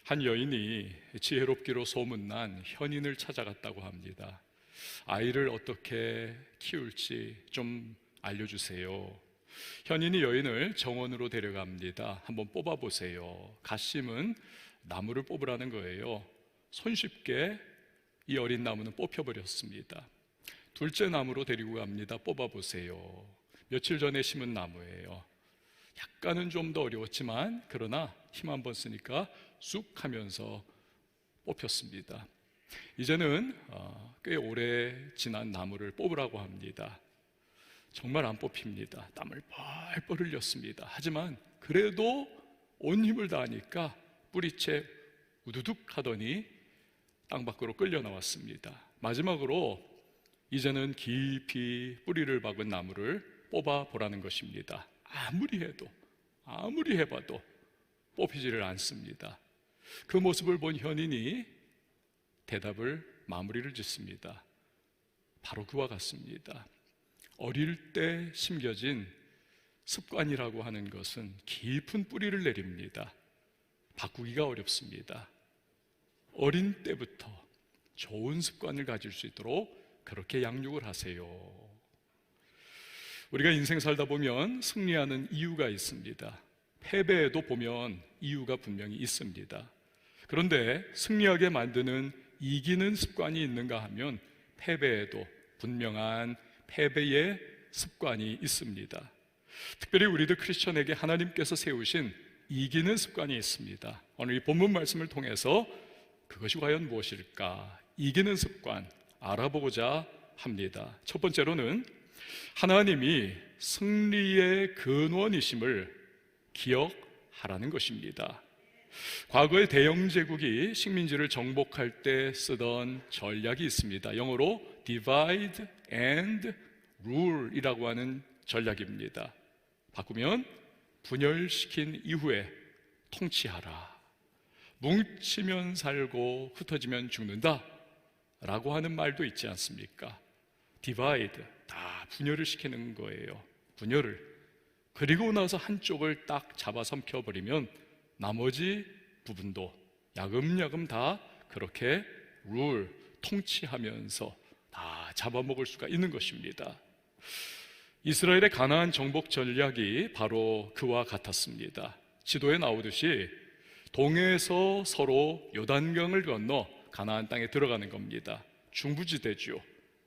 한 여인이 지혜롭기로 소문난 현인을 찾아갔다고 합니다. 아이를 어떻게 키울지 좀 알려주세요. 현인이 여인을 정원으로 데려갑니다. 한번 뽑아보세요. 갓 심은 나무를 뽑으라는 거예요. 손쉽게 이 어린 나무는 뽑혀버렸습니다. 둘째 나무로 데리고 갑니다. 뽑아보세요. 며칠 전에 심은 나무예요. 약간은 좀 더 어려웠지만 그러나 힘 한번 쓰니까 쑥 하면서 뽑혔습니다. 이제는 꽤 오래 지난 나무를 뽑으라고 합니다. 정말 안 뽑힙니다. 땀을 뻘뻘 흘렸습니다. 하지만 그래도 온 힘을 다하니까 뿌리채 우두둑 하더니 땅 밖으로 끌려 나왔습니다. 마지막으로 이제는 깊이 뿌리를 박은 나무를 뽑아 보라는 것입니다. 아무리 해봐도 뽑히지를 않습니다. 그 모습을 본 현인이 마무리를 짓습니다. 바로 그와 같습니다. 어릴 때 심겨진 습관이라고 하는 것은 깊은 뿌리를 내립니다. 바꾸기가 어렵습니다. 어린 때부터 좋은 습관을 가질 수 있도록 그렇게 양육을 하세요. 우리가 인생 살다 보면 승리하는 이유가 있습니다. 패배에도 보면 이유가 분명히 있습니다. 그런데 승리하게 만드는 이기는 습관이 있는가 하면 패배에도 분명한 패배의 습관이 있습니다. 특별히 우리들 크리스천에게 하나님께서 세우신 이기는 습관이 있습니다. 오늘 이 본문 말씀을 통해서 그것이 과연 무엇일까? 이기는 습관 알아보고자 합니다. 첫 번째로는 하나님이 승리의 근원이심을 기억하라는 것입니다. 과거의 대영 제국이 식민지를 정복할 때 쓰던 전략이 있습니다. 영어로 divide and rule 이라고 하는 전략입니다. 바꾸면 분열시킨 이후에 통치하라. 뭉치면 살고 흩어지면 죽는다 라고 하는 말도 있지 않습니까? divide, 다 분열을 시키는 거예요. 분열을. 그리고 나서 한쪽을 딱 잡아삼켜버리면 나머지 부분도 야금야금 다 그렇게 rule, 통치하면서 다 잡아먹을 수가 있는 것입니다. 이스라엘의 가나안 정복 전략이 바로 그와 같았습니다. 지도에 나오듯이 동해에서 서로 요단강을 건너 가나안 땅에 들어가는 겁니다. 중부지대죠.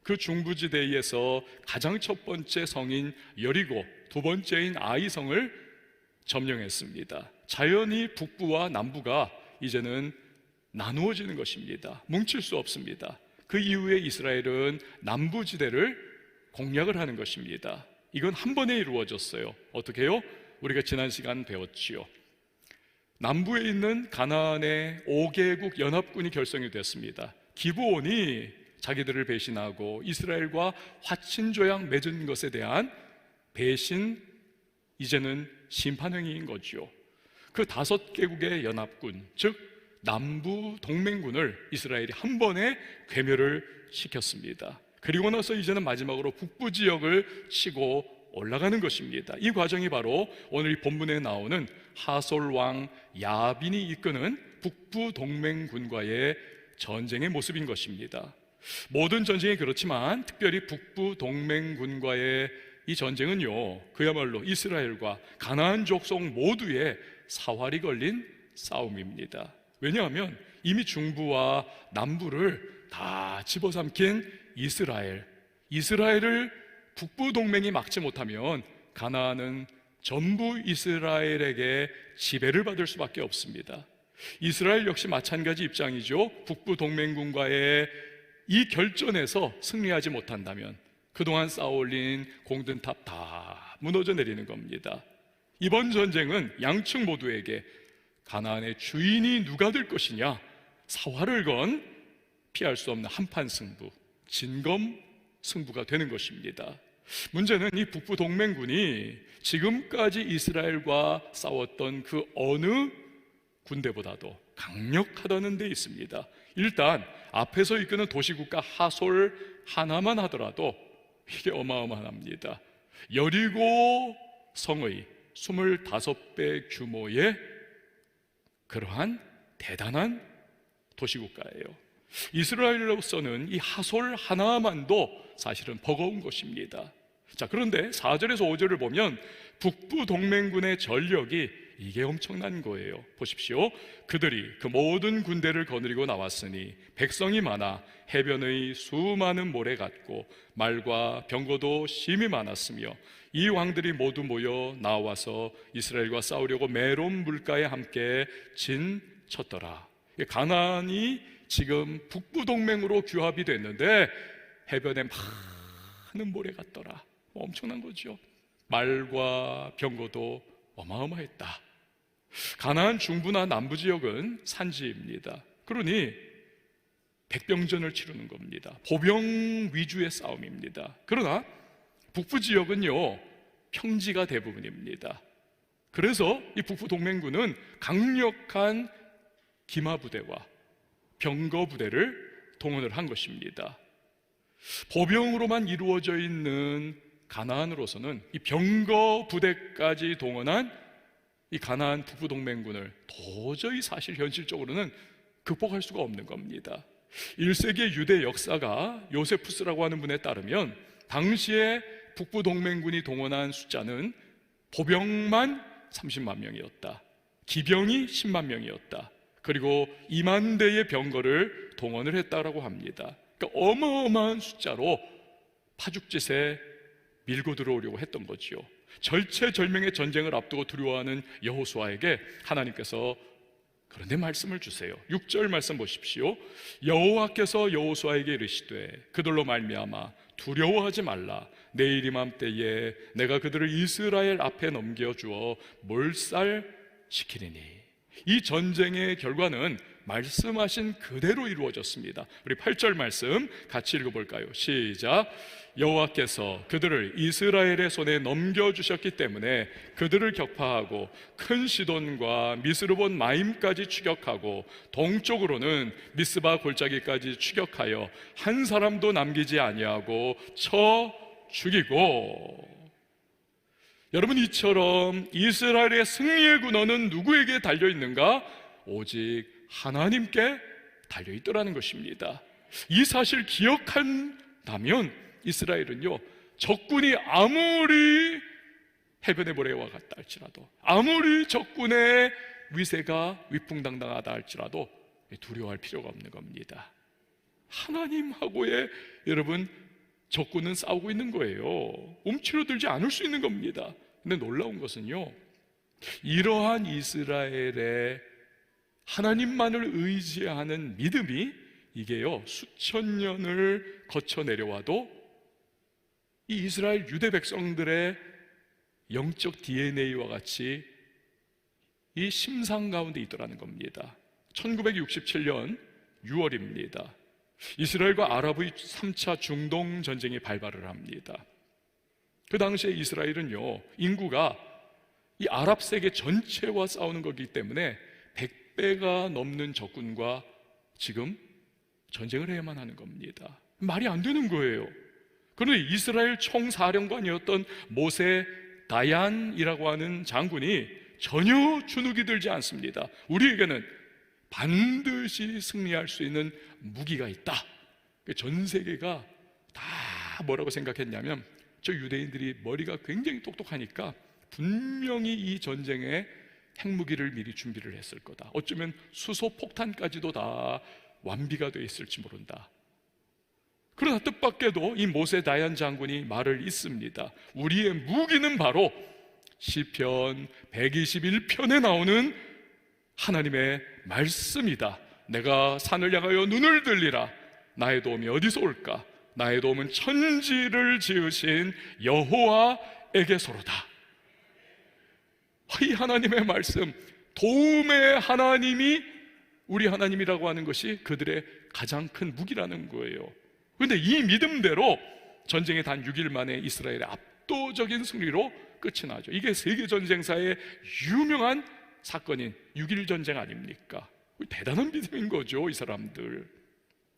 그 중부지대에서 가장 첫 번째 성인 여리고, 두 번째인 아이성을 점령했습니다. 자연히 북부와 남부가 이제는 나누어지는 것입니다. 뭉칠 수 없습니다. 그 이후에 이스라엘은 남부지대를 공략을 하는 것입니다. 이건 한 번에 이루어졌어요. 어떻게 해요? 우리가 지난 시간 배웠지요. 남부에 있는 가나안의 5개국 연합군이 결성이 됐습니다. 기브온이 자기들을 배신하고 이스라엘과 화친조약 맺은 것에 대한 배신, 이제는 심판행위인 거죠. 그 5개국의 연합군, 즉 남부 동맹군을 이스라엘이 한 번에 괴멸을 시켰습니다. 그리고 나서 이제는 마지막으로 북부 지역을 치고 올라가는 것입니다. 이 과정이 바로 오늘 이 본문에 나오는 하솔 왕 야빈이 이끄는 북부 동맹군과의 전쟁의 모습인 것입니다. 모든 전쟁이 그렇지만 특별히 북부 동맹군과의 이 전쟁은요, 그야말로 이스라엘과 가나안 족속 모두의 사활이 걸린 싸움입니다. 왜냐하면 이미 중부와 남부를 다 집어삼킨 이스라엘을 북부 동맹이 막지 못하면 가나안은 전부 이스라엘에게 지배를 받을 수밖에 없습니다. 이스라엘 역시 마찬가지 입장이죠. 북부 동맹군과의 이 결전에서 승리하지 못한다면 그동안 쌓아올린 공든탑 다 무너져 내리는 겁니다. 이번 전쟁은 양측 모두에게 가나안의 주인이 누가 될 것이냐, 사활을 건 피할 수 없는 한판 승부, 진검 승부가 되는 것입니다. 문제는 이 북부 동맹군이 지금까지 이스라엘과 싸웠던 그 어느 군대보다도 강력하다는 데 있습니다. 일단 앞에서 이끄는 도시국가 하솔 하나만 하더라도 이게 어마어마합니다. 여리고 성의 25배 규모의 그러한 대단한 도시국가예요. 이스라엘로서는 이 하솔 하나만도 사실은 버거운 것입니다. 자, 그런데 4절에서 5절을 보면 북부 동맹군의 전력이 이게 엄청난 거예요. 보십시오. 그들이 그 모든 군대를 거느리고 나왔으니 백성이 많아 해변의 수많은 모래 같고 말과 병거도 심히 많았으며 이 왕들이 모두 모여 나와서 이스라엘과 싸우려고 메론 물가에 함께 진쳤더라. 가나안이 지금 북부 동맹으로 규합이 됐는데 해변에 많은 모래 같더라. 엄청난 거죠. 말과 병거도 어마어마했다. 가나안 중부나 남부 지역은 산지입니다. 그러니 백병전을 치르는 겁니다. 보병 위주의 싸움입니다. 그러나 북부 지역은요, 평지가 대부분입니다. 그래서 이 북부 동맹군은 강력한 기마 부대와 병거 부대를 동원을 한 것입니다. 보병으로만 이루어져 있는 가나안으로서는 이 병거 부대까지 동원한 이 가나안 북부 동맹군을 도저히 사실 현실적으로는 극복할 수가 없는 겁니다. 1세기의 유대 역사가 요세푸스라고 하는 분에 따르면 당시에 북부 동맹군이 동원한 숫자는 보병만 30만 명이었다. 기병이 10만 명이었다. 그리고 2만 대의 병거를 동원을 했다라고 합니다. 그러니까 어마어마한 숫자로 파죽짓에 밀고 들어오려고 했던 거지요. 절체절명의 전쟁을 앞두고 두려워하는 여호수아에게 하나님께서 그런데 말씀을 주세요. 6절 말씀 보십시오. 여호와께서 여호수아에게 이르시되 그들로 말미암아 두려워하지 말라. 내일 이맘때에 내가 그들을 이스라엘 앞에 넘겨주어 몰살시키리니. 이 전쟁의 결과는 말씀하신 그대로 이루어졌습니다. 우리 8절 말씀 같이 읽어볼까요? 시작. 여호와께서 그들을 이스라엘의 손에 넘겨주셨기 때문에 그들을 격파하고 큰 시돈과 미스르본 마임까지 추격하고 동쪽으로는 미스바 골짜기까지 추격하여 한 사람도 남기지 아니하고 쳐 죽이고. 여러분, 이처럼 이스라엘의 승리의 군원은 누구에게 달려있는가? 오직 하나님께 달려있더라는 것입니다. 이 사실 기억한다면 이스라엘은요, 적군이 아무리 해변의 모래와 같다 할지라도, 아무리 적군의 위세가 위풍당당하다 할지라도 두려워할 필요가 없는 겁니다. 하나님하고의 여러분 적군은 싸우고 있는 거예요. 움츠러들지 않을 수 있는 겁니다. 근데 놀라운 것은요, 이러한 이스라엘의 하나님만을 의지하는 믿음이 이게요, 수천 년을 거쳐 내려와도 이 이스라엘 유대 백성들의 영적 DNA와 같이 이 심상 가운데 있더라는 겁니다. 1967년 6월입니다. 이스라엘과 아랍의 3차 중동 전쟁이 발발을 합니다. 그 당시에 이스라엘은요, 인구가 이 아랍 세계 전체와 싸우는 거기 때문에 100배가 넘는 적군과 지금 전쟁을 해야만 하는 겁니다. 말이 안 되는 거예요. 그런데 이스라엘 총사령관이었던 모세 다얀이라고 하는 장군이 전혀 주눅이 들지 않습니다. 우리에게는 반드시 승리할 수 있는 무기가 있다. 전 세계가 다 뭐라고 생각했냐면, 저 유대인들이 머리가 굉장히 똑똑하니까 분명히 이 전쟁에 핵무기를 미리 준비를 했을 거다. 어쩌면 수소폭탄까지도 다 완비가 되어 있을지 모른다. 그러나 뜻밖에도 이 모세 다얀 장군이 말을 잇습니다. 우리의 무기는 바로 시편 121편에 나오는 하나님의 말씀이다. 내가 산을 향하여 눈을 들리라. 나의 도움이 어디서 올까? 나의 도움은 천지를 지으신 여호와에게서로다. 이 하나님의 말씀, 도움의 하나님이 우리 하나님이라고 하는 것이 그들의 가장 큰 무기라는 거예요. 그런데 이 믿음대로 전쟁의 단 6일 만에 이스라엘의 압도적인 승리로 끝이 나죠. 이게 세계전쟁사의 유명한 사건인 6.1 전쟁 아닙니까? 대단한 믿음인 거죠, 이 사람들.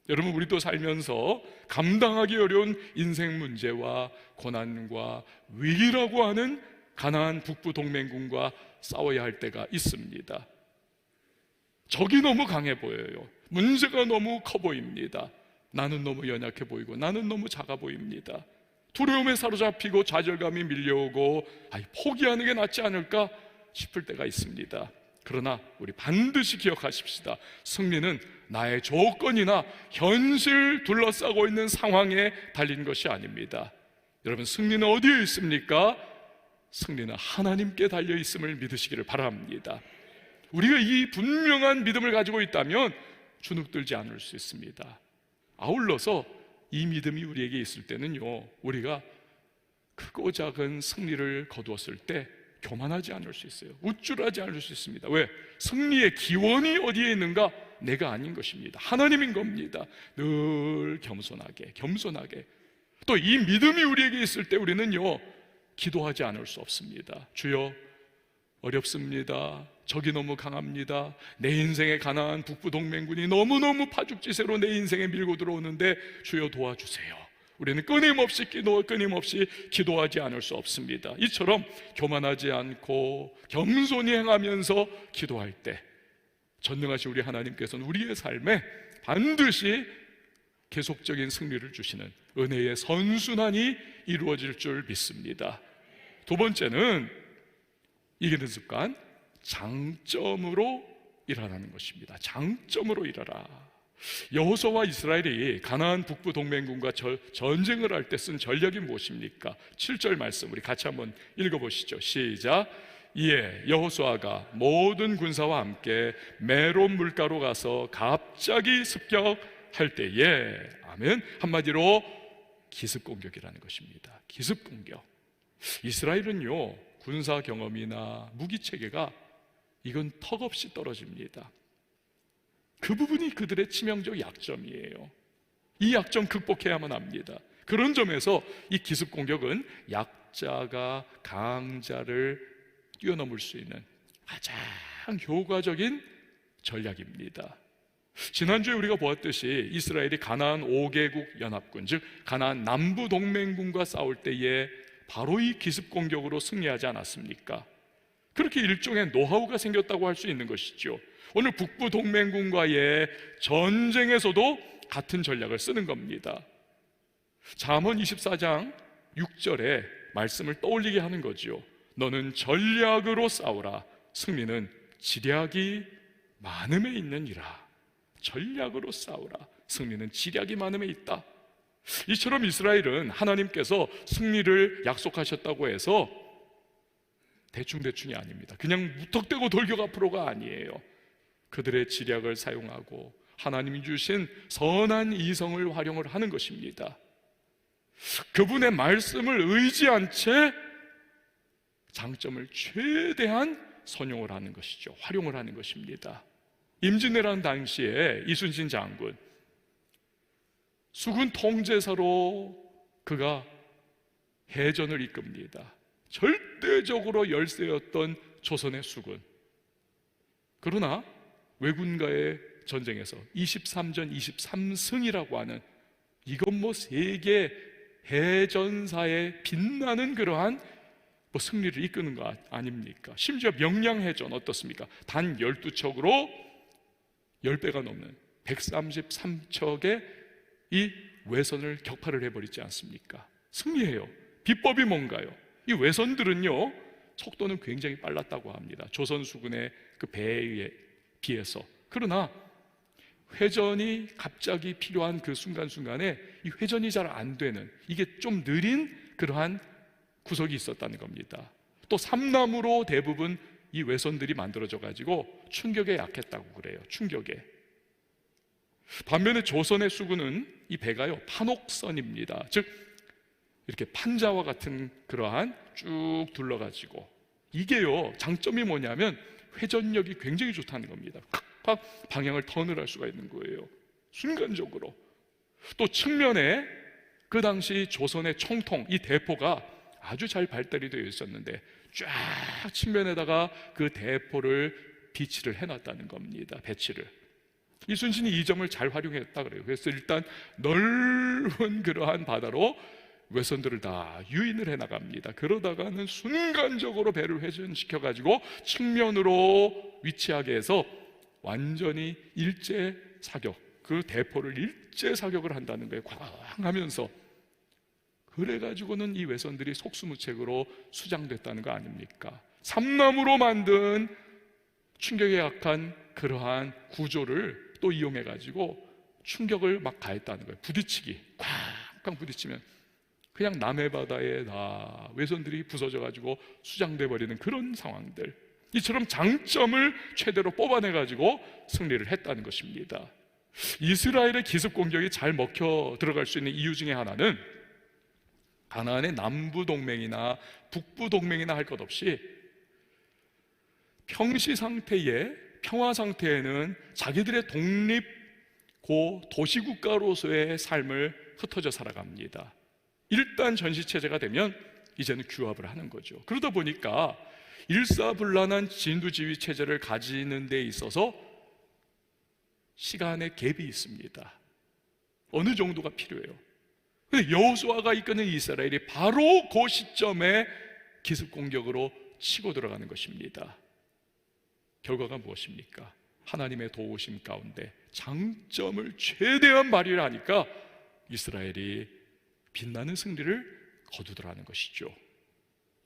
여러분, 우리도 살면서 감당하기 어려운 인생 문제와 고난과 위기라고 하는 가나안 북부 동맹군과 싸워야 할 때가 있습니다. 적이 너무 강해 보여요. 문제가 너무 커 보입니다. 나는 너무 연약해 보이고 나는 너무 작아 보입니다. 두려움에 사로잡히고 좌절감이 밀려오고 포기하는 게 낫지 않을까 싶을 때가 있습니다. 그러나 우리 반드시 기억하십시다. 승리는 나의 조건이나 현실 둘러싸고 있는 상황에 달린 것이 아닙니다. 여러분, 승리는 어디에 있습니까? 승리는 하나님께 달려 있음을 믿으시기를 바랍니다. 우리가 이 분명한 믿음을 가지고 있다면 주눅들지 않을 수 있습니다. 아울러서 이 믿음이 우리에게 있을 때는요, 우리가 크고 작은 승리를 거두었을 때 교만하지 않을 수 있어요. 우쭐하지 않을 수 있습니다. 왜? 승리의 기원이 어디에 있는가? 내가 아닌 것입니다. 하나님인 겁니다. 늘 겸손하게 또 이 믿음이 우리에게 있을 때 우리는요, 기도하지 않을 수 없습니다. 주여, 어렵습니다. 적이 너무 강합니다. 내 인생에 가나안 북부 동맹군이 너무너무 파죽지세로 내 인생에 밀고 들어오는데 주여 도와주세요. 우리는 끊임없이 기도하지 않을 수 없습니다. 이처럼 교만하지 않고 겸손히 행하면서 기도할 때 전능하신 우리 하나님께서는 우리의 삶에 반드시 계속적인 승리를 주시는 은혜의 선순환이 이루어질 줄 믿습니다. 두 번째는 이기는 습관, 장점으로 일하라는 것입니다. 장점으로 일하라. 여호수아와 이스라엘이 가나안 북부 동맹군과 전쟁을 할 때 쓴 전략이 무엇입니까? 7절 말씀 우리 같이 한번 읽어보시죠. 시작. 이에 여호수아가 모든 군사와 함께 메론 물가로 가서 갑자기 습격할 때에, 아멘, 한마디로 기습공격이라는 것입니다. 기습공격. 이스라엘은요, 군사 경험이나 무기 체계가 이건 턱없이 떨어집니다. 그 부분이 그들의 치명적 약점이에요. 이 약점 극복해야만 합니다. 그런 점에서 이 기습공격은 약자가 강자를 뛰어넘을 수 있는 가장 효과적인 전략입니다. 지난주에 우리가 보았듯이 이스라엘이 가나안 5개국 연합군, 즉 가나안 남부 동맹군과 싸울 때에 바로 이 기습공격으로 승리하지 않았습니까? 그렇게 일종의 노하우가 생겼다고 할 수 있는 것이죠. 오늘 북부 동맹군과의 전쟁에서도 같은 전략을 쓰는 겁니다. 잠언 24장 6절에 말씀을 떠올리게 하는 거죠. 너는 전략으로 싸우라. 승리는 지략이 많음에 있느니라. 전략으로 싸우라. 승리는 지략이 많음에 있다. 이처럼 이스라엘은 하나님께서 승리를 약속하셨다고 해서 대충대충이 아닙니다. 그냥 무턱대고 돌격 앞으로가 아니에요. 그들의 지략을 사용하고 하나님이 주신 선한 이성을 활용을 하는 것입니다. 그분의 말씀을 의지한 채 장점을 최대한 선용을 하는 것이죠. 활용을 하는 것입니다. 임진왜란 당시에 이순신 장군, 수군 통제사로 그가 해전을 이끕니다. 절대적으로 열세였던 조선의 수군. 그러나 왜군과의 전쟁에서 23전 23승이라고 하는, 이건 세계 해전사에 빛나는 그러한 승리를 이끄는 거 아닙니까? 심지어 명량해전 어떻습니까? 단 12척으로 10배가 넘는 133척의 이 외선을 격파를 해버리지 않습니까? 승리해요. 비법이 뭔가요? 이 외선들은요, 속도는 굉장히 빨랐다고 합니다. 조선 수군의 그 배에 비해서. 그러나 회전이 갑자기 필요한 그 순간순간에 이 회전이 잘 안 되는, 이게 좀 느린 그러한 구석이 있었다는 겁니다. 또 삼나무로 대부분 이 외선들이 만들어져 가지고 충격에 약했다고 그래요. 충격에. 반면에 조선의 수군은 이 배가요, 판옥선입니다. 즉 이렇게 판자와 같은 그러한 쭉 둘러가지고, 이게요 장점이 뭐냐면 회전력이 굉장히 좋다는 겁니다. 팍팍 방향을 턴을 할 수가 있는 거예요. 순간적으로. 또 측면에 그 당시 조선의 총통, 이 대포가 아주 잘 발달이 되어 있었는데 쫙 측면에다가 그 대포를 비치를 해놨다는 겁니다. 배치를. 이순신이 이 점을 잘 활용했다 그래요. 그래서 일단 넓은 그러한 바다로 외선들을 다 유인을 해나갑니다. 그러다가는 순간적으로 배를 회전시켜가지고 측면으로 위치하게 해서 완전히 일제 사격, 그 대포를 일제 사격을 한다는 거예요. 꽝 하면서. 그래가지고는 이 외선들이 속수무책으로 수장됐다는 거 아닙니까? 삼나무로 만든 충격에 약한 그러한 구조를 또 이용해가지고 충격을 막 가했다는 거예요. 부딪히기, 꽝꽝 부딪히면 그냥 남해바다에 다 외선들이 부서져가지고 수장돼 버리는 그런 상황들, 이처럼 장점을 최대로 뽑아내가지고 승리를 했다는 것입니다. 이스라엘의 기습 공격이 잘 먹혀 들어갈 수 있는 이유 중에 하나는 가나안의 남부 동맹이나 북부 동맹이나 할 것 없이 평시 상태에, 평화 상태에는 자기들의 독립 도시국가로서의 삶을 흩어져 살아갑니다. 일단 전시체제가 되면 이제는 규합을 하는 거죠. 그러다 보니까 일사불란한 진두지휘 체제를 가지는 데 있어서 시간의 갭이 있습니다. 어느 정도가 필요해요. 근데 여호수아가 이끄는 이스라엘이 바로 그 시점에 기습 공격으로 치고 들어가는 것입니다. 결과가 무엇입니까? 하나님의 도우심 가운데 장점을 최대한 발휘하니까 이스라엘이 빛나는 승리를 거두더라는 것이죠.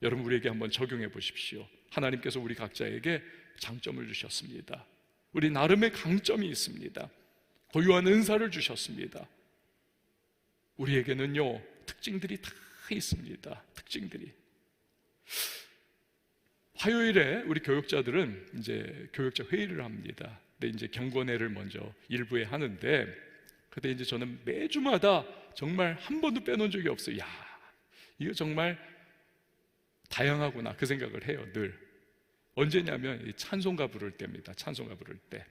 여러분, 우리에게 한번 적용해 보십시오. 하나님께서 우리 각자에게 장점을 주셨습니다. 우리 나름의 강점이 있습니다. 고유한 은사를 주셨습니다. 우리에게는요, 특징들이 다 있습니다. 특징들이. 화요일에 우리 교육자들은 이제 교육자 회의를 합니다. 근데 이제 경건회를 먼저 일부에 하는데, 그때 이제 저는 매주마다 정말 한 번도 빼놓은 적이 없어요. 야, 이거 정말 다양하구나, 그 생각을 해요. 늘. 언제냐면 찬송가 부를 때입니다. 찬송가 부를 때.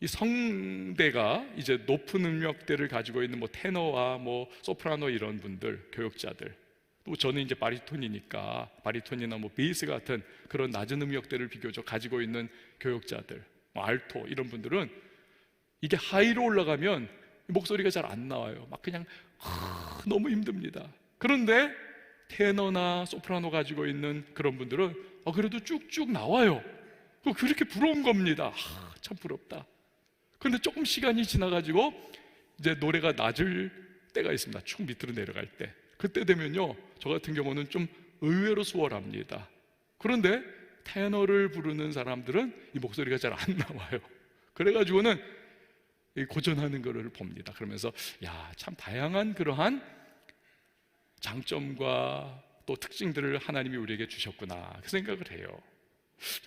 이 성대가 이제 높은 음역대를 가지고 있는 뭐 테너와 뭐 소프라노 이런 분들, 교육자들, 또 저는 이제 바리톤이니까 바리톤이나 뭐 베이스 같은 그런 낮은 음역대를 비교적 가지고 있는 교육자들, 뭐 알토 이런 분들은 이게 하이로 올라가면 목소리가 잘 안 나와요. 막 그냥 너무 힘듭니다. 그런데 테너나 소프라노 가지고 있는 그런 분들은 그래도 쭉쭉 나와요. 그렇게 부러운 겁니다. 참 부럽다. 그런데 조금 시간이 지나가지고 이제 노래가 낮을 때가 있습니다. 축 밑으로 내려갈 때. 그때 되면요, 저 같은 경우는 좀 의외로 수월합니다. 그런데 테너를 부르는 사람들은 이 목소리가 잘 안 나와요. 그래가지고는 고전하는 거를 봅니다. 그러면서 야, 참 다양한 그러한 장점과 또 특징들을 하나님이 우리에게 주셨구나, 그 생각을 해요.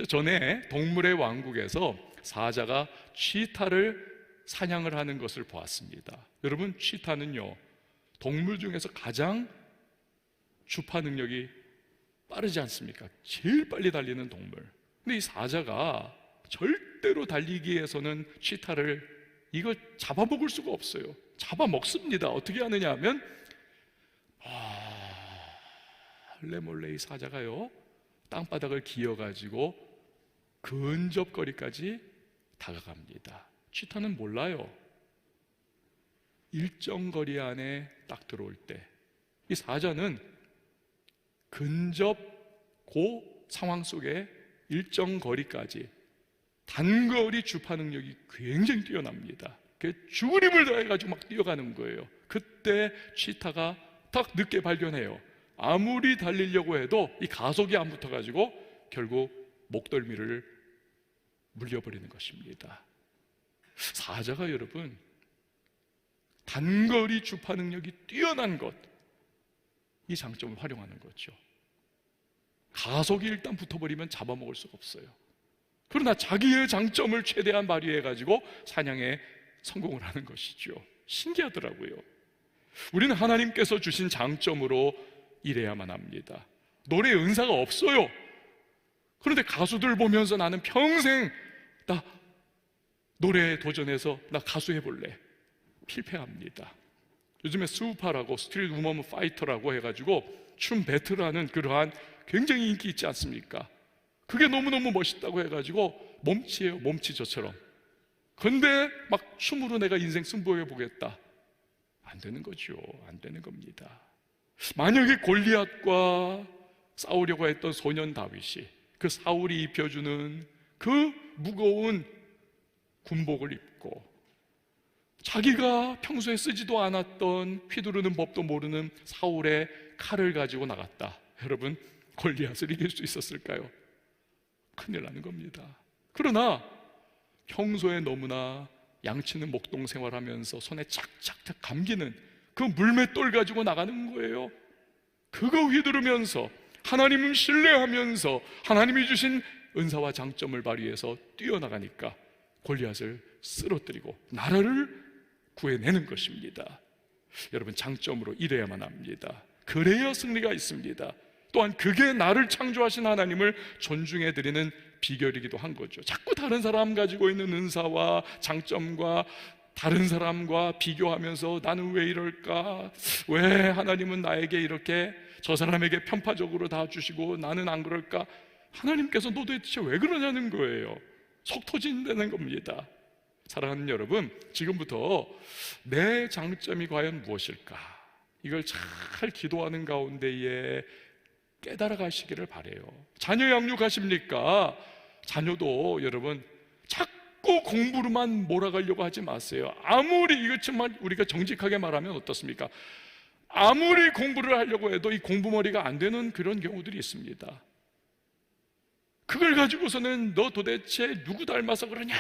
전에 동물의 왕국에서 사자가 치타를 사냥을 하는 것을 보았습니다. 여러분, 치타는요, 동물 중에서 가장 주파 능력이 빠르지 않습니까? 제일 빨리 달리는 동물. 근데 이 사자가 절대로 달리기에서는 치타를 이거 잡아먹을 수가 없어요. 잡아먹습니다. 어떻게 하느냐 하면 몰래 이 사자가요, 땅바닥을 기어가지고 근접거리까지 다가갑니다. 치타는 몰라요. 일정 거리 안에 딱 들어올 때 이 사자는 근접 상황 속에 일정 거리까지 단거리 주파 능력이 굉장히 뛰어납니다. 죽을 힘을 다해가지고 막 뛰어가는 거예요. 그때 치타가 딱 늦게 발견해요. 아무리 달리려고 해도 이 가속이 안 붙어가지고 결국 목덜미를 물려버리는 것입니다. 사자가 여러분, 단거리 주파 능력이 뛰어난 것, 이 장점을 활용하는 거죠. 가속이 일단 붙어버리면 잡아먹을 수가 없어요. 그러나 자기의 장점을 최대한 발휘해가지고 사냥에 성공을 하는 것이죠. 신기하더라고요. 우리는 하나님께서 주신 장점으로 일해야만 합니다. 노래 은사가 없어요. 그런데 가수들 보면서 나는 평생 나 노래에 도전해서 나 가수 해볼래, 필패합니다. 요즘에 수우파라고 스트리트 우먼 파이터라고 해가지고 춤 배틀하는 그러한 굉장히 인기 있지 않습니까? 그게 너무너무 멋있다고 해가지고 몸치예요, 몸치 저처럼. 근데 막 춤으로 내가 인생 승부해 보겠다, 안 되는 거죠. 안 되는 겁니다. 만약에 골리앗과 싸우려고 했던 소년 다윗이 그 사울이 입혀주는 그 무거운 군복을 입고 자기가 평소에 쓰지도 않았던 휘두르는 법도 모르는 사울의 칼을 가지고 나갔다. 여러분, 골리앗을 이길 수 있었을까요? 큰일 나는 겁니다. 그러나 평소에 너무나 양치는 목동 생활하면서 손에 착착착 감기는 그 물맷돌 가지고 나가는 거예요. 그거 휘두르면서 하나님을 신뢰하면서 하나님이 주신 은사와 장점을 발휘해서 뛰어나가니까 골리앗을 쓰러뜨리고 나라를 구해내는 것입니다. 여러분, 장점으로 일해야만 합니다. 그래야 승리가 있습니다. 또한 그게 나를 창조하신 하나님을 존중해드리는 비결이기도 한 거죠. 자꾸 다른 사람 가지고 있는 은사와 장점과 다른 사람과 비교하면서 나는 왜 이럴까? 왜 하나님은 나에게 이렇게 저 사람에게 편파적으로 다 주시고 나는 안 그럴까? 하나님께서 너 도대체 왜 그러냐는 거예요. 속 터진다는 겁니다. 사랑하는 여러분, 지금부터 내 장점이 과연 무엇일까? 이걸 잘 기도하는 가운데에 깨달아 가시기를 바라요. 자녀 양육하십니까? 자녀도 여러분 자꾸 공부로만 몰아가려고 하지 마세요. 아무리 이거 정말 우리가 정직하게 말하면 어떻습니까? 아무리 공부를 하려고 해도 이 공부머리가 안 되는 그런 경우들이 있습니다. 그걸 가지고서는 너 도대체 누구 닮아서 그러냐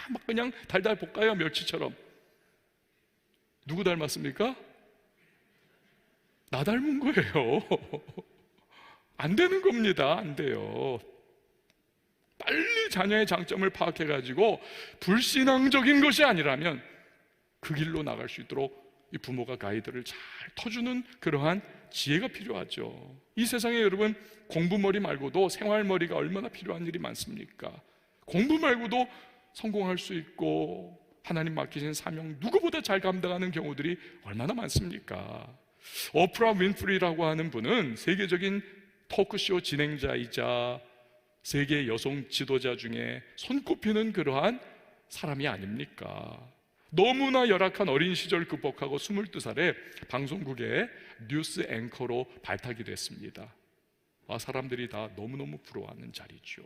막 그냥 달달 볶아요, 멸치처럼. 누구 닮았습니까? 나 닮은 거예요. 안 되는 겁니다. 안 돼요. 빨리 자녀의 장점을 파악해가지고 불신앙적인 것이 아니라면 그 길로 나갈 수 있도록 이 부모가 가이드를 잘 터주는 그러한 지혜가 필요하죠. 이 세상에 여러분, 공부머리 말고도 생활머리가 얼마나 필요한 일이 많습니까? 공부 말고도 성공할 수 있고 하나님 맡기신 사명 누구보다 잘 감당하는 경우들이 얼마나 많습니까? 오프라 윈프리라고 하는 분은 세계적인 토크쇼 진행자이자 세계 여성 지도자 중에 손꼽히는 그러한 사람이 아닙니까? 너무나 열악한 어린 시절 극복하고 22살에 방송국의 뉴스 앵커로 발탁이 됐습니다. 사람들이 다 너무너무 부러워하는 자리죠.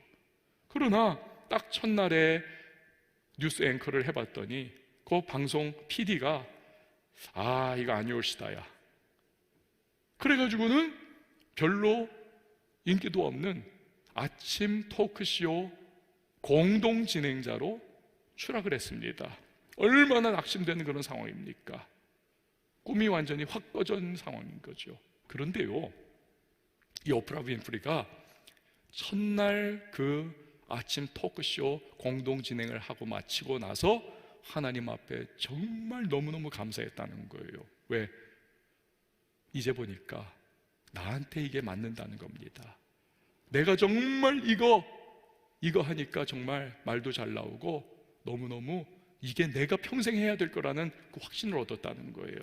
그러나 딱 첫날에 뉴스 앵커를 해봤더니 그 방송 PD가 이거 아니올시다 야, 그래가지고는 별로 인기도 없는 아침 토크쇼 공동 진행자로 추락을 했습니다. 얼마나 낙심되는 그런 상황입니까? 꿈이 완전히 확 꺼진 상황인 거죠. 그런데요, 이 오프라 윈프리가 첫날 그 아침 토크쇼 공동 진행을 하고 마치고 나서 하나님 앞에 정말 너무너무 감사했다는 거예요. 왜? 이제 보니까 나한테 이게 맞는다는 겁니다. 내가 정말 이거 하니까 정말 말도 잘 나오고 너무너무 이게 내가 평생 해야 될 거라는 그 확신을 얻었다는 거예요.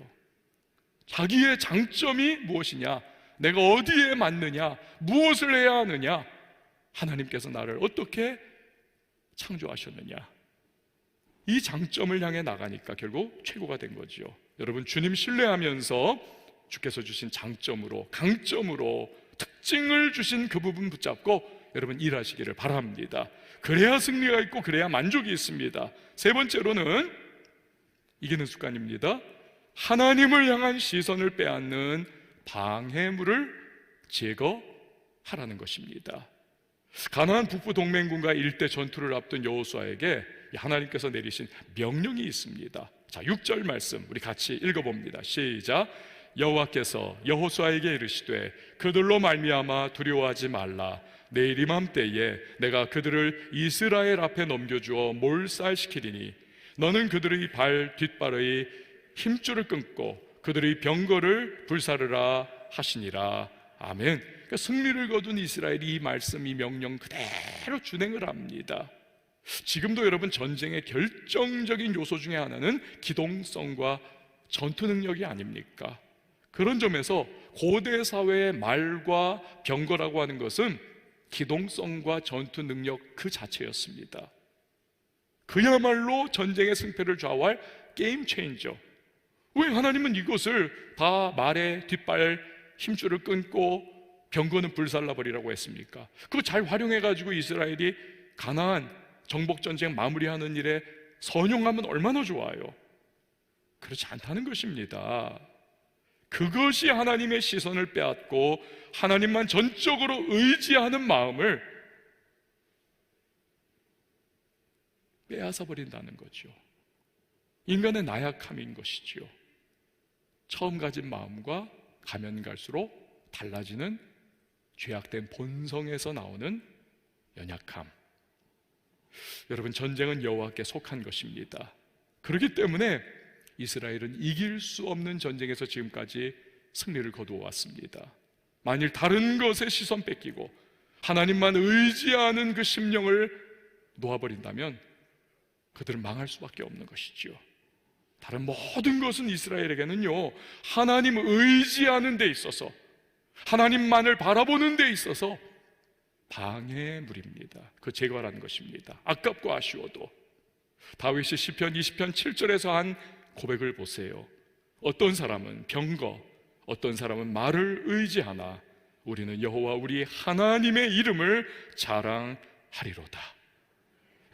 자기의 장점이 무엇이냐, 내가 어디에 맞느냐, 무엇을 해야 하느냐, 하나님께서 나를 어떻게 창조하셨느냐, 이 장점을 향해 나가니까 결국 최고가 된 거죠. 여러분, 주님 신뢰하면서 주께서 주신 장점으로, 강점으로 특징을 주신 그 부분 붙잡고 여러분 일하시기를 바랍니다. 그래야 승리가 있고 그래야 만족이 있습니다. 세 번째로는 이기는 습관입니다. 하나님을 향한 시선을 빼앗는 방해물을 제거하라는 것입니다. 가나안 북부 동맹군과 일대 전투를 앞둔 여호수아에게 하나님께서 내리신 명령이 있습니다. 자, 6절 말씀 우리 같이 읽어봅니다. 시작. 여호와께서 여호수아에게 이르시되 그들로 말미암아 두려워하지 말라. 내일 이맘때에 내가 그들을 이스라엘 앞에 넘겨주어 몰살시키리니 너는 그들의 발 뒷발의 힘줄을 끊고 그들의 병거를 불사르라 하시니라. 아멘. 그러니까 승리를 거둔 이스라엘이 이 말씀, 이 명령 그대로 준행을 합니다. 지금도 여러분 전쟁의 결정적인 요소 중에 하나는 기동성과 전투 능력이 아닙니까? 그런 점에서 고대 사회의 말과 병거라고 하는 것은 기동성과 전투 능력 그 자체였습니다. 그야말로 전쟁의 승패를 좌우할 게임 체인저. 왜 하나님은 이것을 다 말의 뒷발 힘줄을 끊고 병거는 불살라버리라고 했습니까? 그거 잘 활용해가지고 이스라엘이 가나안 정복전쟁 마무리하는 일에 선용하면 얼마나 좋아요. 그렇지 않다는 것입니다. 그것이 하나님의 시선을 빼앗고 하나님만 전적으로 의지하는 마음을 빼앗아 버린다는 거죠. 인간의 나약함인 것이지요. 처음 가진 마음과 가면 갈수록 달라지는 죄악된 본성에서 나오는 연약함. 여러분, 전쟁은 여호와께 속한 것입니다. 그렇기 때문에 이스라엘은 이길 수 없는 전쟁에서 지금까지 승리를 거두어 왔습니다. 만일 다른 것에 시선 뺏기고 하나님만 의지하는 그 심령을 놓아버린다면 그들은 망할 수밖에 없는 것이지요. 다른 모든 것은 이스라엘에게는요, 하나님 의지하는 데 있어서, 하나님만을 바라보는 데 있어서 방해물입니다. 그 제거하라는 것입니다. 아깝고 아쉬워도. 다윗이 시편 20편 7절에서 한 고백을 보세요. 어떤 사람은 병거, 어떤 사람은 말을 의지하나 우리는 여호와 우리 하나님의 이름을 자랑하리로다.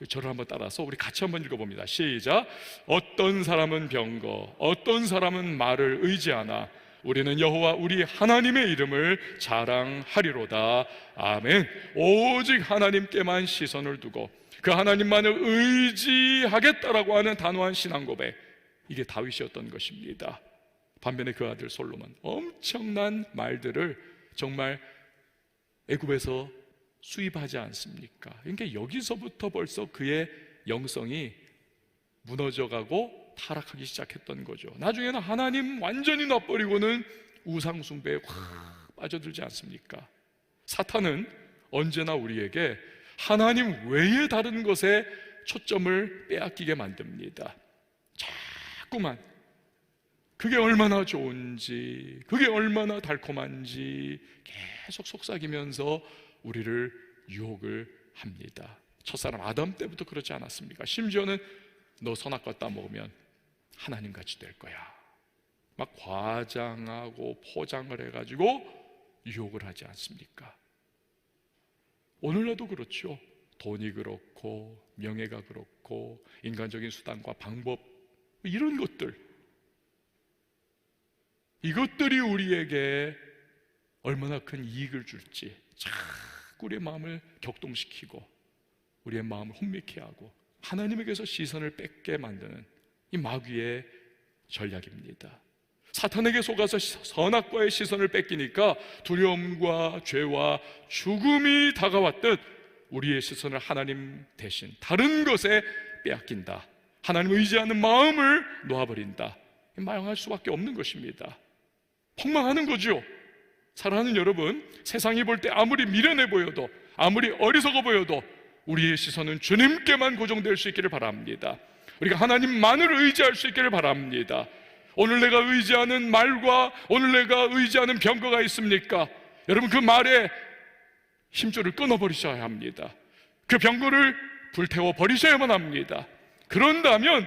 저를 한번 따라서 우리 같이 한번 읽어봅니다. 시작. 어떤 사람은 병거, 어떤 사람은 말을 의지하나 우리는 여호와 우리 하나님의 이름을 자랑하리로다. 아멘. 오직 하나님께만 시선을 두고 그 하나님만을 의지하겠다라고 하는 단호한 신앙 고백, 이게 다윗이었던 것입니다. 반면에 그 아들 솔로몬, 엄청난 말들을 정말 애굽에서 수입하지 않습니까? 그러니까 여기서부터 벌써 그의 영성이 무너져가고 타락하기 시작했던 거죠. 나중에는 하나님 완전히 놔버리고는 우상숭배에 확 빠져들지 않습니까? 사탄은 언제나 우리에게 하나님 외에 다른 것에 초점을 빼앗기게 만듭니다. 자꾸만 그게 얼마나 좋은지, 그게 얼마나 달콤한지 계속 속삭이면서 우리를 유혹을 합니다. 첫사람 아담 때부터 그렇지 않았습니까? 심지어는 너 선악과 따먹으면 하나님같이 될 거야, 막 과장하고 포장을 해가지고 유혹을 하지 않습니까? 오늘날도 그렇죠. 돈이 그렇고 명예가 그렇고 인간적인 수단과 방법, 이런 것들, 이것들이 우리에게 얼마나 큰 이익을 줄지 자꾸 우리의 마음을 격동시키고 우리의 마음을 혼미케 하고 하나님에게서 시선을 뺏게 만드는 이 마귀의 전략입니다. 사탄에게 속아서 선악과의 시선을 뺏기니까 두려움과 죄와 죽음이 다가왔듯 우리의 시선을 하나님 대신 다른 것에 빼앗긴다. 하나님 의지하는 마음을 놓아버린다. 망할 수밖에 없는 것입니다. 폭망하는 거죠. 사랑하는 여러분, 세상이 볼 때 아무리 미련해 보여도, 아무리 어리석어 보여도 우리의 시선은 주님께만 고정될 수 있기를 바랍니다. 우리가 하나님만을 의지할 수 있기를 바랍니다. 오늘 내가 의지하는 말과 오늘 내가 의지하는 병거가 있습니까? 여러분, 그 말에 힘줄을 끊어버리셔야 합니다. 그 병거를 불태워 버리셔야만 합니다. 그런다면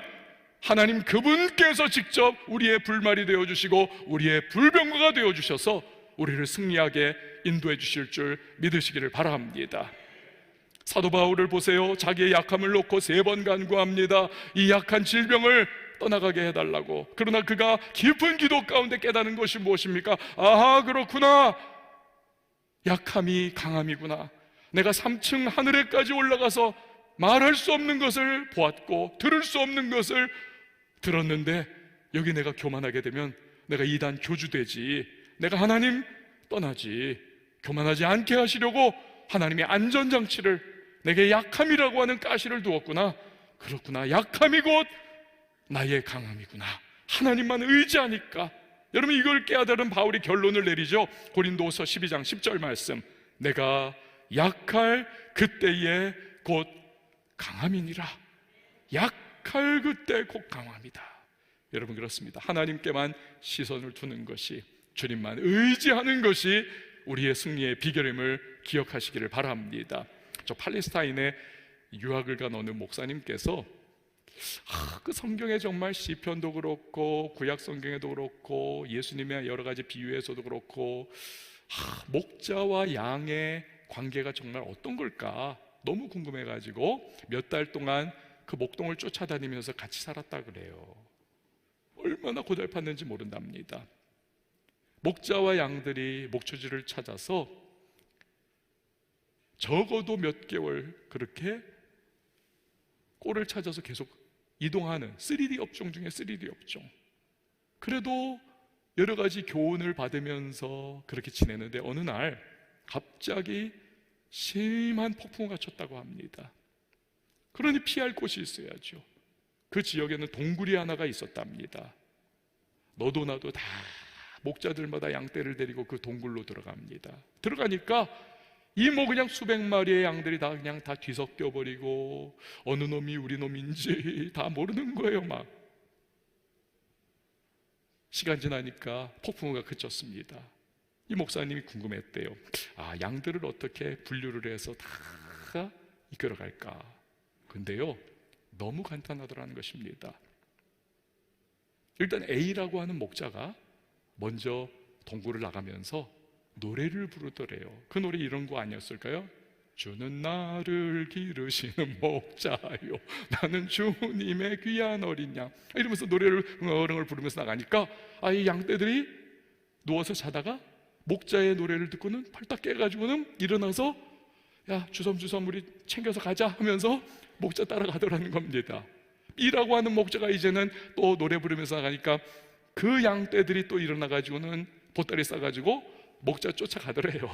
하나님 그분께서 직접 우리의 불말이 되어주시고 우리의 불병거가 되어주셔서 우리를 승리하게 인도해 주실 줄 믿으시기를 바랍니다. 사도 바울을 보세요. 자기의 약함을 놓고 3번 간구합니다. 이 약한 질병을 떠나가게 해달라고. 그러나 그가 깊은 기도 가운데 깨닫는 것이 무엇입니까? 아하, 그렇구나, 약함이 강함이구나. 내가 3층 하늘에까지 올라가서 말할 수 없는 것을 보았고 들을 수 없는 것을 들었는데 여기 내가 교만하게 되면 내가 이단 교주되지, 내가 하나님 떠나지. 교만하지 않게 하시려고 하나님의 안전장치를, 내게 약함이라고 하는 가시를 두었구나. 그렇구나, 약함이 곧 나의 강함이구나. 하나님만 의지하니까. 여러분, 이걸 깨달은 바울이 결론을 내리죠. 고린도서 12장 10절 말씀, 내가 약할 그때에 곧 강함이니라. 약할 그때 곧 강함이다. 여러분, 그렇습니다. 하나님께만 시선을 두는 것이, 주님만 의지하는 것이 우리의 승리의 비결임을 기억하시기를 바랍니다. 저 팔레스타인에 유학을 간 어느 목사님께서 그 성경에 정말 시편도 그렇고 구약 성경에도 그렇고 예수님의 여러 가지 비유에서도 그렇고 목자와 양의 관계가 정말 어떤 걸까 너무 궁금해가지고 몇 달 동안 그 목동을 쫓아다니면서 같이 살았다 그래요. 얼마나 고달팠는지 모른답니다. 목자와 양들이 목초지를 찾아서 적어도 몇 개월 그렇게 꼴을 찾아서 계속 이동하는 3D 업종 중에 3D 업종. 그래도 여러 가지 교훈을 받으면서 그렇게 지내는데 어느 날 갑자기 심한 폭풍우가 쳤다고 합니다. 그러니 피할 곳이 있어야죠. 그 지역에는 동굴이 하나가 있었답니다. 너도 나도 다 목자들마다 양떼를 데리고 그 동굴로 들어갑니다. 들어가니까 이 뭐 그냥 수백 마리의 양들이 다 그냥 다 뒤섞여 버리고 어느 놈이 우리 놈인지 다 모르는 거예요. 막 시간 지나니까 폭풍우가 그쳤습니다. 이 목사님이 궁금했대요. 아, 양들을 어떻게 분류를 해서 다 이끌어갈까? 근데요, 너무 간단하더라는 것입니다. 일단 A라고 하는 목자가 먼저 동굴을 나가면서 노래를 부르더래요. 그 노래 이런 거 아니었을까요? 주는 나를 기르시는 목자요, 나는 주님의 귀한 어린 양, 이러면서 노래를 응얼응얼 부르면서 나가니까 이 양떼들이 누워서 자다가 목자의 노래를 듣고는 팔딱 깨가지고는 일어나서 야, 주섬주섬 우리 챙겨서 가자 하면서 목자 따라가더라는 겁니다. B라고 하는 목자가 이제는 또 노래 부르면서 나가니까 그 양떼들이 또 일어나가지고는 보따리 싸가지고 목자 쫓아가더래요.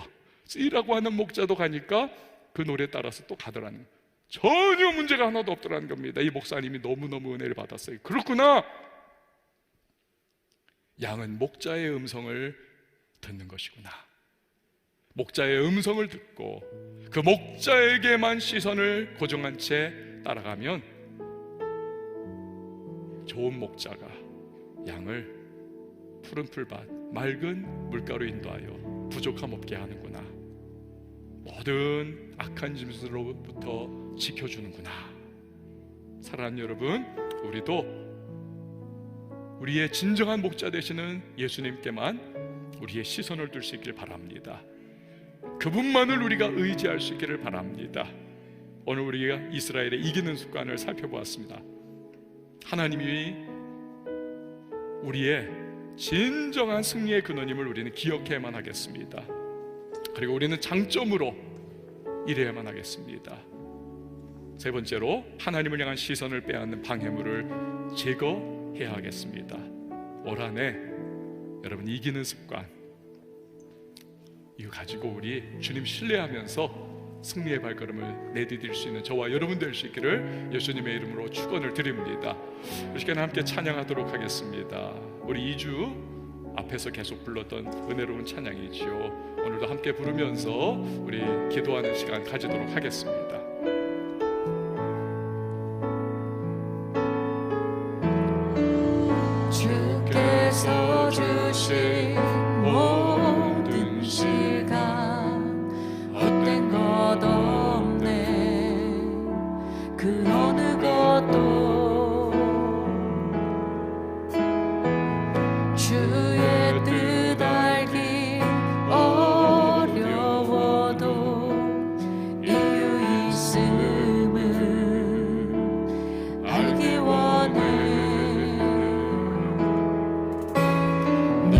C라고 하는 목자도 가니까 그 노래에 따라서 또 가더라는, 전혀 문제가 하나도 없더라는 겁니다. 이 목사님이 너무너무 은혜를 받았어요. 그렇구나, 양은 목자의 음성을 듣는 것이구나. 목자의 음성을 듣고 그 목자에게만 시선을 고정한 채 따라가면 좋은 목자가 양을 푸른 풀밭, 맑은 물가로 인도하여 부족함 없게 하는구나. 모든 악한 짐승으로부터 지켜주는구나. 사랑하는 여러분, 우리도 우리의 진정한 목자 되시는 예수님께만 우리의 시선을 둘 수 있길 바랍니다. 그분만을 우리가 의지할 수 있기를 바랍니다. 오늘 우리가 이스라엘의 이기는 습관을 살펴보았습니다. 하나님이 우리의 진정한 승리의 근원임을 우리는 기억해야만 하겠습니다. 그리고 우리는 장점으로 일해야만 하겠습니다. 세 번째로, 하나님을 향한 시선을 빼앗는 방해물을 제거해야 하겠습니다. 올 한 해 여러분 이기는 습관 이거 가지고 우리 주님 신뢰하면서 승리의 발걸음을 내디딜 수 있는 저와 여러분 될 수 있기를 예수님의 이름으로 축원을 드립니다. 이 시간에 함께 찬양하도록 하겠습니다. 우리 2주 앞에서 계속 불렀던 은혜로운 찬양이지요. 오늘도 함께 부르면서 우리 기도하는 시간 가지도록 하겠습니다. 주께서 주신 모든 시간 헛된 것 없네. 그 어느 것도 주의 뜻 알기 어려워도 이유 있음을 알기 원해. 나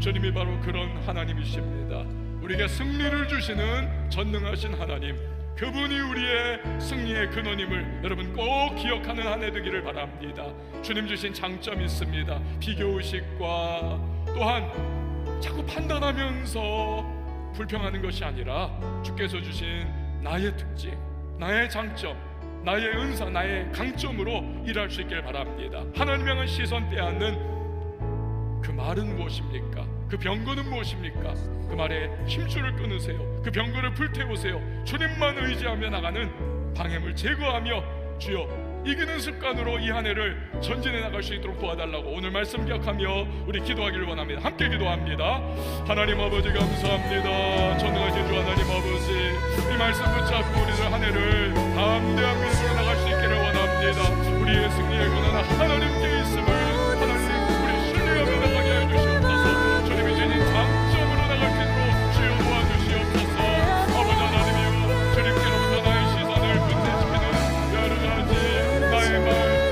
주님이 바로 그런 하나님이십니다. 우리에게 승리를 주시는 전능하신 하나님, 그분이 우리의 승리의 근원임을 여러분 꼭 기억하는 한 해 되기를 바랍니다. 주님 주신 장점이 있습니다. 비교의식과 또한 자꾸 판단하면서 불평하는 것이 아니라 주께서 주신 나의 특징, 나의 장점, 나의 은사, 나의 강점으로 일할 수 있길 바랍니다. 하나님의 향한 시선 빼앗는 그 말은 무엇입니까? 그 병거는 무엇입니까? 그 말에 힘줄을 끊으세요. 그 병거를 불태우세요. 주님만 의지하며 나가는 방해물 제거하며 주여 이기는 습관으로 이 한 해를 전진해 나갈 수 있도록 도와달라고 오늘 말씀 기억하며 우리 기도하기를 원합니다. 함께 기도합니다. 하나님 아버지 감사합니다. 전능하신 주 하나님 아버지, 이 말씀 붙잡고 우리들 한 해를 담대한 믿음으로 나갈 수 있기를 원합니다. 우리의 승리의 근원은 하나님께 있음을 하나님 우리 신뢰하며 나가게 해 주시옵소서. 주님이 주신 장점으로 나갈 수 있도록 주여 도와주시옵소서. 아버지 하나님이여, 주님께로부터 나의 시선을 분쇄시키는 여러 가지 나의 말,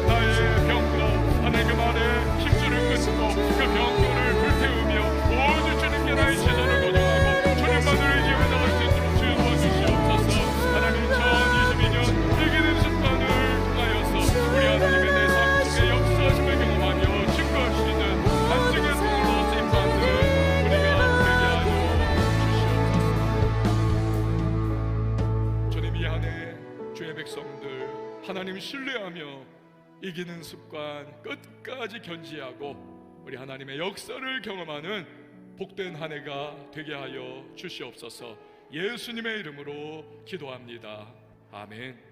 나의 병거, 하나님 그 말에 힘줄을 끊고 그 병거를 불태우며 오직 주님께 나의 시선을 고정하고 주님만을 의지하며 나갈 수 있도록 주여 도와주시옵소서. 하나님 2022년 이기는 습관을 통하여서 우리 하나님의 내 삶 속에 역사하심을 경험하며 증거할 수 있는 간증의 손으로 쓰임받는 우리가 되게 하여 주시옵소서. 주님 이 한 해 주의 백성들 하나님 신뢰하며 이기는 습관 끝까지 견지하고 우리 하나님의 역사를 경험하는 복된 한 해가 되게 하여 주시옵소서. 예수님의 이름으로 기도합니다. 아멘.